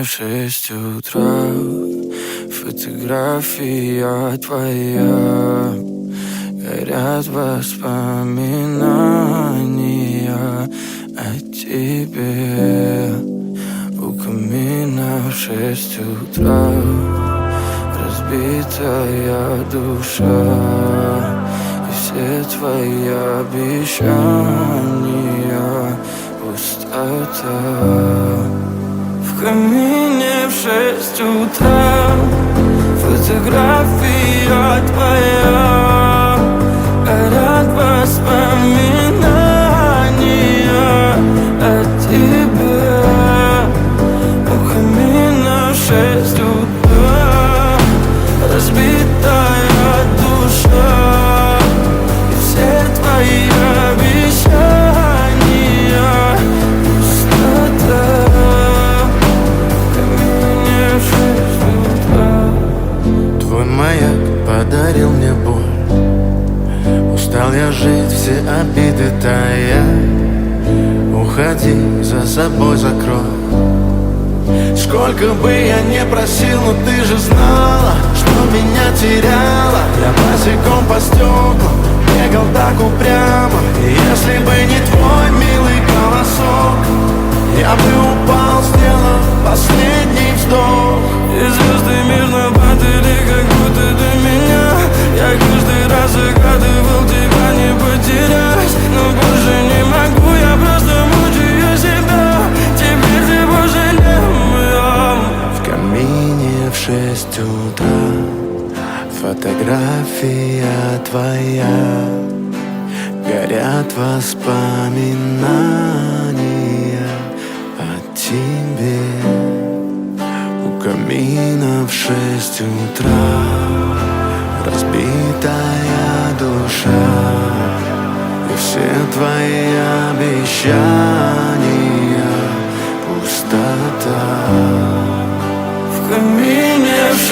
в 6 утра. Фотография твоя, горят воспоминания о тебе. У камина в 6 утра, разбитая душа, и все твои обещания пустота. В камине в 6 утра, фотография твоя, горят воспоминания о тебе. У камина в 6 утра, разбитая душа, и все твои обещания пустота. В камине в 6 утра. Твой маяк подарил мне боль. Устал я жить, все обиды тая. Уходи, за собой закрой. Сколько бы я не просил, но ты же знала, что меня теряла. Я босиком по стеклам бегал так упрямо. И если бы не твой милый голосок, я бы упал, сделав последний вздох. И звезды мирно падали, как будто до меня. Я каждый раз загадывал тебя не потерять, но больше не могу, я просто мучаю себя. Теперь ты больше не моя. В камине в 6 утра, фотография твоя, горят воспоминания о тебе. У камина в 6 утра, разбитая душа, и все твои обещания пустота. В камине в 6